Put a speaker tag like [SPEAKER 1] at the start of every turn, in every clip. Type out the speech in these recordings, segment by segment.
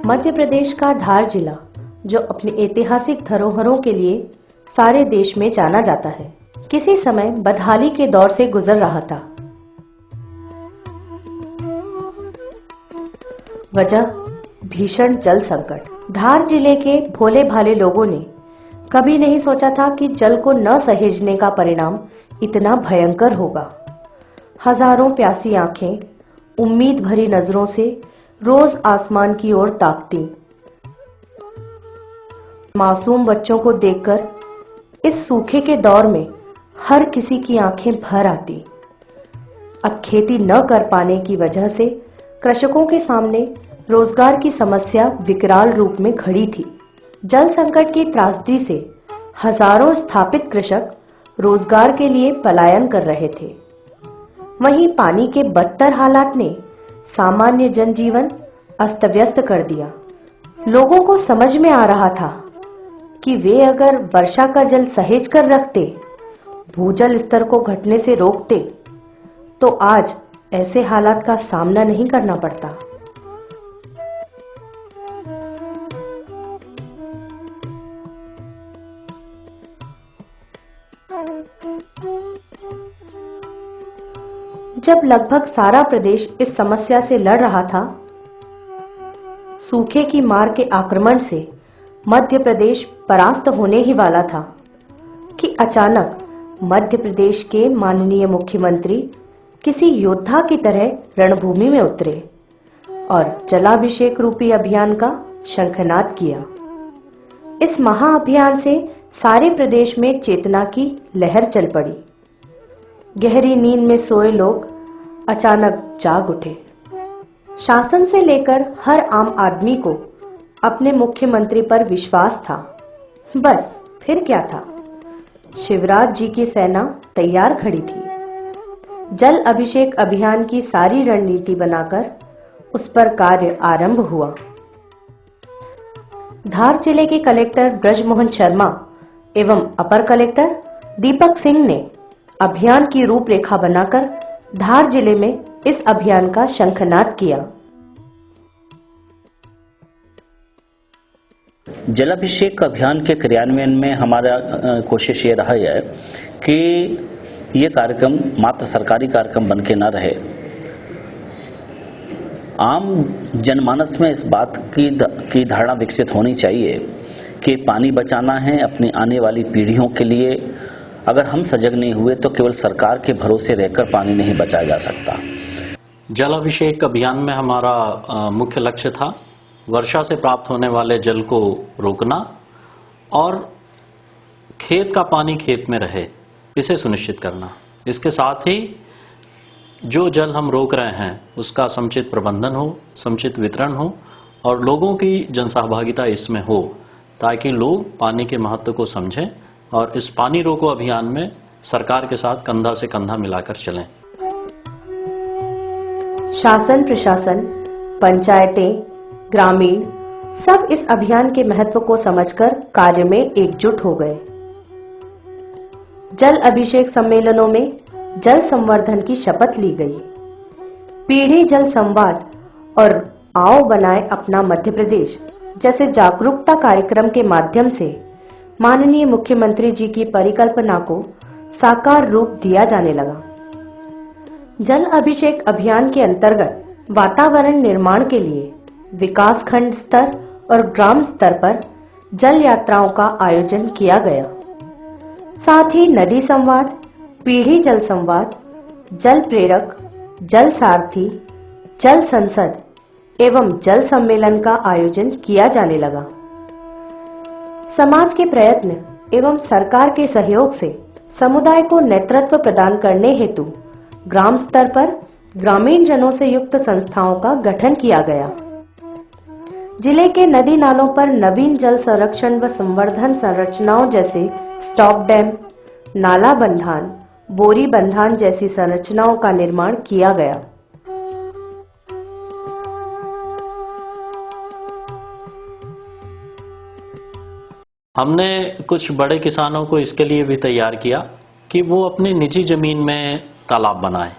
[SPEAKER 1] मध्य प्रदेश का धार जिला, जो अपनी ऐतिहासिक धरोहरों के लिए सारे देश में जाना जाता है, किसी समय बदहाली के दौर से गुजर रहा था। वजह भीषण जल संकट। धार जिले के भोले भाले लोगों ने कभी नहीं सोचा था कि जल को न सहेजने का परिणाम इतना भयंकर होगा। हजारों प्यासी आंखें उम्मीद भरी नजरों से रोज आसमान की ओर ताकती। मासूम बच्चों को देखकर इस सूखे के दौर में हर किसी की आंखें भर आती। अब खेती न कर पाने की वजह से कृषकों के सामने रोजगार की समस्या विकराल रूप में खड़ी थी। जल संकट की त्रासदी से हजारों स्थापित कृषक रोजगार के लिए पलायन कर रहे थे। वहीं पानी के बदतर हालात ने सामान्य जनजीवन अस्त व्यस्त कर दिया। लोगों को समझ में आ रहा था कि वे अगर वर्षा का जल सहेज कर रखते, भूजल स्तर को घटने से रोकते, तो आज ऐसे हालात का सामना नहीं करना पड़ता। जब लगभग सारा प्रदेश इस समस्या से लड़ रहा था, सूखे की मार के आक्रमण से मध्य प्रदेश परास्त होने ही वाला था कि अचानक मध्य प्रदेश के माननीय मुख्यमंत्री किसी योद्धा की तरह रणभूमि में उतरे और जलाभिषेक रूपी अभियान का शंखनाद किया। इस महाअभियान से सारे प्रदेश में चेतना की लहर चल पड़ी। गहरी नींद में सोए लोग अचानक जाग उठे। शासन से लेकर हर आम आदमी को अपने मुख्यमंत्री पर विश्वास था। बस फिर क्या था, शिवराज जी की सेना तैयार खड़ी थी। जल अभिषेक अभियान की सारी रणनीति बनाकर उस पर कार्य आरंभ हुआ। धार जिले के कलेक्टर ब्रजमोहन शर्मा एवं अपर कलेक्टर दीपक सिंह ने अभियान की रूपरेखा बनाकर धार जिले में इस अभियान का शंखनाद किया।
[SPEAKER 2] जलाभिषेक अभियान के क्रियान्वयन में हमारा कोशिश ये रहा है कि ये कार्यक्रम मात्र सरकारी कार्यक्रम बन के न रहे। आम जनमानस में इस बात की धारणा विकसित होनी चाहिए कि पानी बचाना है अपनी आने वाली पीढ़ियों के लिए। अगर हम सजग नहीं हुए तो केवल सरकार के भरोसे रहकर पानी नहीं बचाया जा सकता।
[SPEAKER 3] जलाभिषेक अभियान में हमारा मुख्य लक्ष्य था वर्षा से प्राप्त होने वाले जल को रोकना और खेत का पानी खेत में रहे, इसे सुनिश्चित करना। इसके साथ ही जो जल हम रोक रहे हैं उसका समुचित प्रबंधन हो, समुचित वितरण हो और लोगों की जनसहभागिता इसमें हो, ताकि लोग पानी के महत्व को समझें और इस पानी रोको अभियान में सरकार के साथ कंधा से कंधा मिलाकर चलें।
[SPEAKER 1] शासन प्रशासन, पंचायतें, ग्रामीण सब इस अभियान के महत्व को समझकर कार्य में एकजुट हो गए। जल अभिषेक सम्मेलनों में जल संवर्धन की शपथ ली गई। पीढ़ी जल संवाद और आओ बनाए अपना मध्य प्रदेश जैसे जागरूकता कार्यक्रम के माध्यम से माननीय मुख्यमंत्री जी की परिकल्पना को साकार रूप दिया जाने लगा। जल अभिषेक अभियान के अंतर्गत वातावरण निर्माण के लिए विकासखंड स्तर और ग्राम स्तर पर जल यात्राओं का आयोजन किया गया। साथ ही नदी संवाद, पीढ़ी जल संवाद, जल प्रेरक, जल सारथी, जल संसद एवं जल सम्मेलन का आयोजन किया जाने लगा। समाज के प्रयत्न एवं सरकार के सहयोग से समुदाय को नेतृत्व प्रदान करने हेतु ग्राम स्तर पर ग्रामीण जनों से युक्त संस्थाओं का गठन किया गया। जिले के नदी नालों पर नवीन जल संरक्षण व संवर्धन संरचनाओं जैसे स्टॉप डैम, नाला बंधान, बोरी बंधान जैसी संरचनाओं का निर्माण किया गया।
[SPEAKER 3] हमने कुछ बड़े किसानों को इसके लिए भी तैयार किया कि वो अपनी निजी जमीन में तालाब बनाए।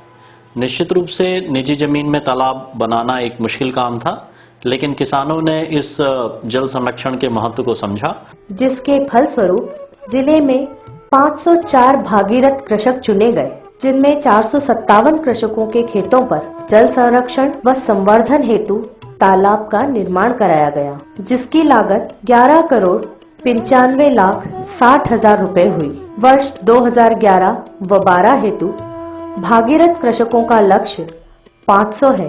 [SPEAKER 3] निश्चित रूप से निजी जमीन में तालाब बनाना एक मुश्किल काम था, लेकिन किसानों ने इस जल संरक्षण के महत्व को समझा,
[SPEAKER 1] जिसके फलस्वरूप जिले में 504 भागीरथ कृषक चुने गए, जिनमें 457 कृषकों के खेतों पर जल संरक्षण व संवर्धन हेतु तालाब का निर्माण कराया गया, जिसकी लागत 11 करोड़ 95 लाख 60 हजार रुपए हुई। वर्ष 2011 व 12 हेतु भागीरथ कृषकों का लक्ष्य 500 है,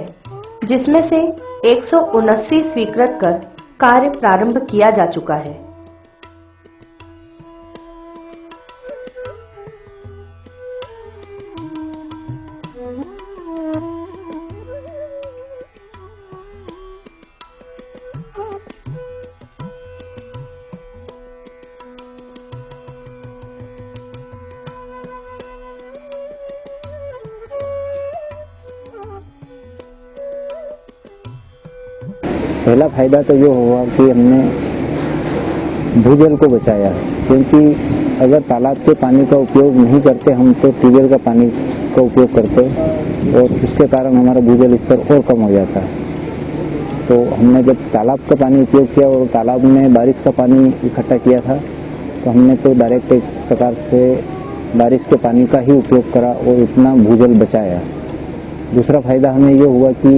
[SPEAKER 1] जिसमें से 179 स्वीकृत कर कार्य प्रारंभ किया जा चुका है।
[SPEAKER 4] पहला फायदा तो ये हुआ कि हमने भूजल को बचाया, क्योंकि अगर तालाब के पानी का उपयोग नहीं करते हम तो ट्यूबवेल का पानी का उपयोग करते और उसके कारण हमारा भूजल स्तर और कम हो जाता है। तो हमने जब तालाब का पानी उपयोग किया और तालाब में बारिश का पानी इकट्ठा किया था, तो हमने तो डायरेक्ट एक प्रकार से बारिश के पानी का ही उपयोग करा और इतना भूजल बचाया। दूसरा फायदा हमें ये हुआ कि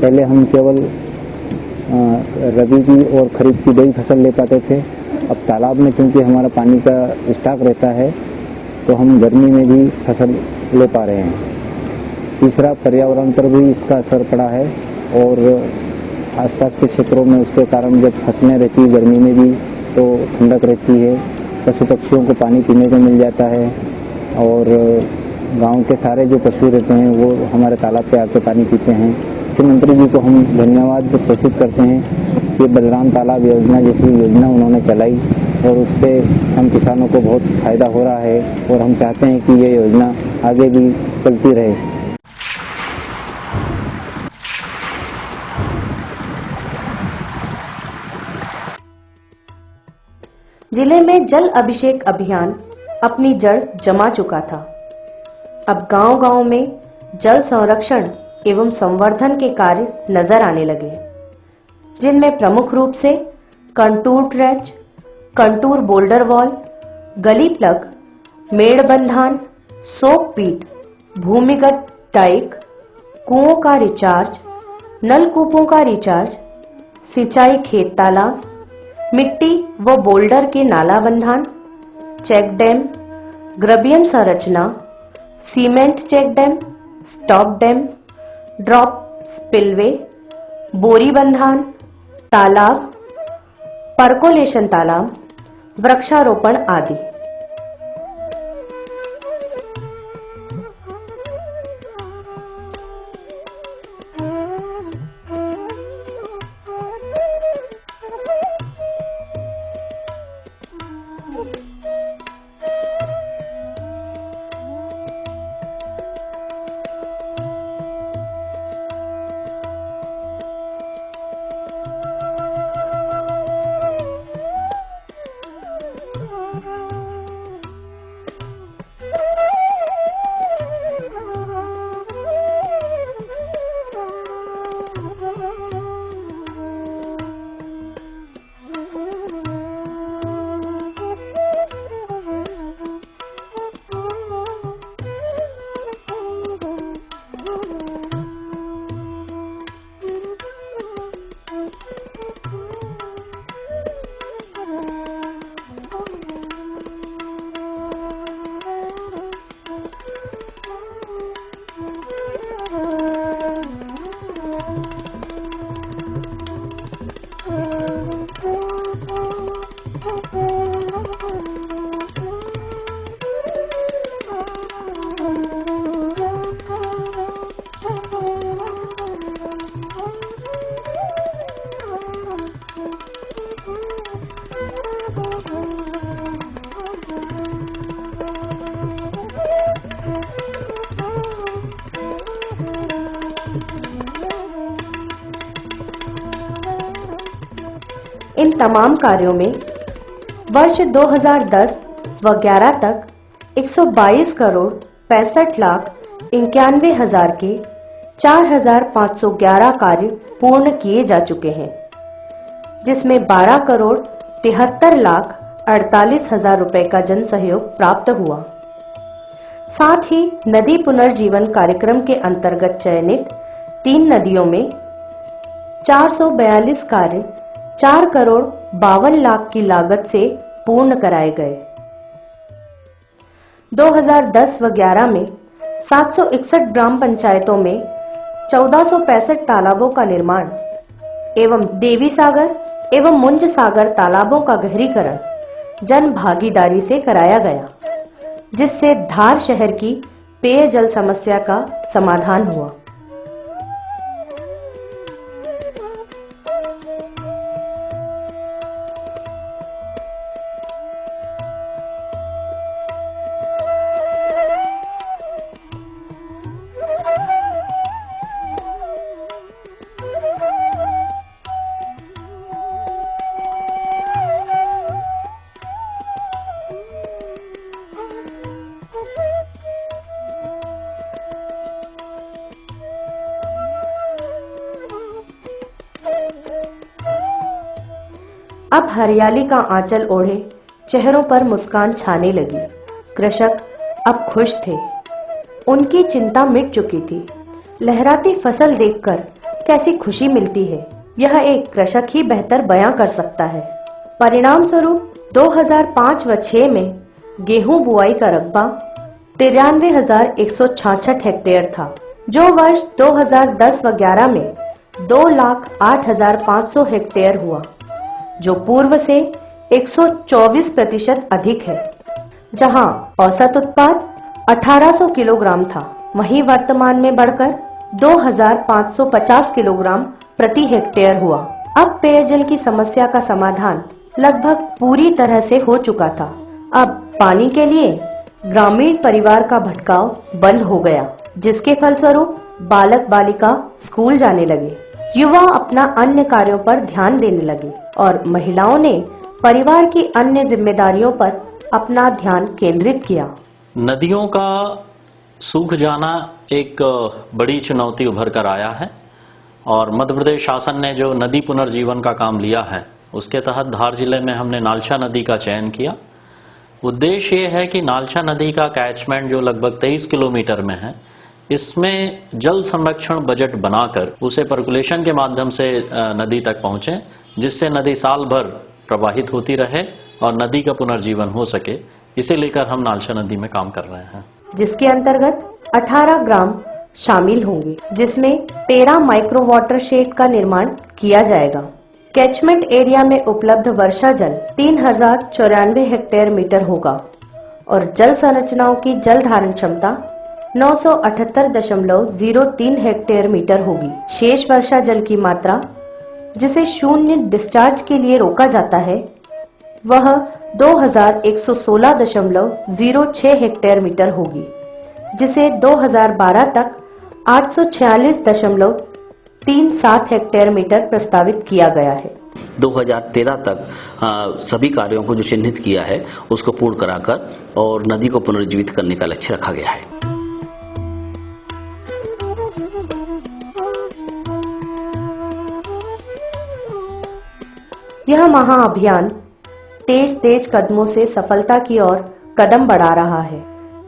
[SPEAKER 4] पहले हम केवल रबी की और खरीफ की 2 फसल ले पाते थे। अब तालाब में क्योंकि हमारा पानी का स्टॉक रहता है तो हम गर्मी में भी फसल ले पा रहे हैं। तीसरा, पर्यावरण पर भी इसका असर पड़ा है और आसपास के क्षेत्रों में उसके कारण जब फसलें रहती है गर्मी में भी तो ठंडक रहती है, पशु पक्षियों को पानी पीने को मिल जाता है और गांव के सारे जो पशु रहते हैं वो हमारे तालाब पे आकर पानी पीते हैं। मुख्यमंत्री जी को हम धन्यवाद घोषित करते हैं कि बलराम तालाब योजना जैसी योजना उन्होंने चलाई और उससे हम किसानों को बहुत फायदा हो रहा है और हम चाहते हैं कि ये योजना आगे भी चलती रहे।
[SPEAKER 1] जिले में जल अभिषेक अभियान अपनी जड़ जमा चुका था। अब गांव-गांव में जल संरक्षण एवं संवर्धन के कार्य नजर आने लगे, जिनमें प्रमुख रूप से contour trench, contour boulder wall, gully plug, मेड़बंधान, सोक पीट, भूमिगत डाइक, कुओं का रिचार्ज, नलकूपों का रिचार्ज, सिंचाई खेत तालाब, मिट्टी व बोल्डर के नाला बंधान, चेक डैम, ग्रबियन संरचना, cement check dam, stop dam, drop spillway, बोरी बंधान, तालाब, परकोलेशन तालाब, वृक्षारोपण आदि। इन तमाम कार्यों में वर्ष 2010 व 11 तक 122 करोड़ 65,91,000 के 4,511 कार्य पूर्ण किए जा चुके हैं, जिसमें 12 करोड़ 73,48,000 रुपए का जन सहयोग प्राप्त हुआ। साथ ही नदी पुनर्जीवन कार्यक्रम के अंतर्गत चयनित 3 नदियों में 442 कार्य 4 करोड़ 52 लाख की लागत से पूर्ण कराए गए। 2010 व 11 में 761 ग्राम पंचायतों में 1465 तालाबों का निर्माण एवं देवी सागर एवं मुंज सागर तालाबों का गहरीकरण जन भागीदारी से कराया गया, जिससे धार शहर की पेयजल समस्या का समाधान हुआ। अब हरियाली का आंचल ओढ़े चेहरों पर मुस्कान छाने लगी। कृषक अब खुश थे, उनकी चिंता मिट चुकी थी। लहराती फसल देखकर कैसी खुशी मिलती है, यह एक कृषक ही बेहतर बयां कर सकता है। परिणाम स्वरूप 2005 व 6 में गेहूं बुआई का रकबा 93,166 हेक्टेयर था, जो वर्ष 2010 व 11 में 2,08,500 हेक्टेयर हुआ, जो पूर्व से 124% अधिक है। जहां औसत उत्पाद 1800 किलोग्राम था, वहीं वर्तमान में बढ़कर 2,550 किलोग्राम प्रति हेक्टेयर हुआ। अब पेयजल की समस्या का समाधान लगभग पूरी तरह से हो चुका था। अब पानी के लिए ग्रामीण परिवार का भटकाव बंद हो गया, जिसके फलस्वरूप बालक बालिका स्कूल जाने लगे, युवा अपना अन्य कार्यों पर ध्यान देने लगे और महिलाओं ने परिवार की अन्य जिम्मेदारियों पर अपना ध्यान केंद्रित किया।
[SPEAKER 3] नदियों का सूख जाना एक बड़ी चुनौती उभर कर आया है और मध्य प्रदेश शासन ने जो नदी पुनर्जीवन का काम लिया है, उसके तहत धार जिले में हमने नालछा नदी का चयन किया। उद्देश्य ये है कि नालछा नदी का कैचमेंट जो लगभग 23 किलोमीटर में है, इसमें जल संरक्षण बजट बनाकर उसे पर्कुलेशन के माध्यम से नदी तक पहुंचे, जिससे नदी साल भर प्रवाहित होती रहे और नदी का पुनर्जीवन हो सके। इसे लेकर हम नालछा नदी में काम कर रहे हैं,
[SPEAKER 1] जिसके अंतर्गत 18 ग्राम शामिल होंगे, जिसमें 13 माइक्रो वाटर शेड का निर्माण किया जाएगा। कैचमेंट एरिया में उपलब्ध वर्षा जल 3094 हेक्टेयर मीटर होगा और जल संरचनाओं की जल धारण क्षमता 978.03 हेक्टेयर मीटर होगी। शेष वर्षा जल की मात्रा जिसे शून्य डिस्चार्ज के लिए रोका जाता है, वह 2116.06 हेक्टेयर मीटर होगी, जिसे 2012 तक 846.37 हेक्टेयर मीटर प्रस्तावित किया गया है।
[SPEAKER 2] 2013 तक सभी कार्यों को जो चिन्हित किया है उसको पूर्ण कराकर और नदी को पुनर्जीवित करने का लक्ष्य रखा गया है।
[SPEAKER 1] यह महाअभियान तेज तेज कदमों से सफलता की ओर कदम बढ़ा रहा है।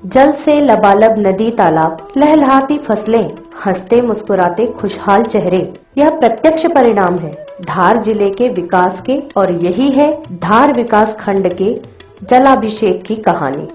[SPEAKER 1] जल से लबालब नदी तालाब, लहलहाती फसलें, हंसते मुस्कुराते खुशहाल चेहरे, यह प्रत्यक्ष परिणाम है धार जिले के विकास के और यही है धार विकास खंड के जलाभिषेक की कहानी।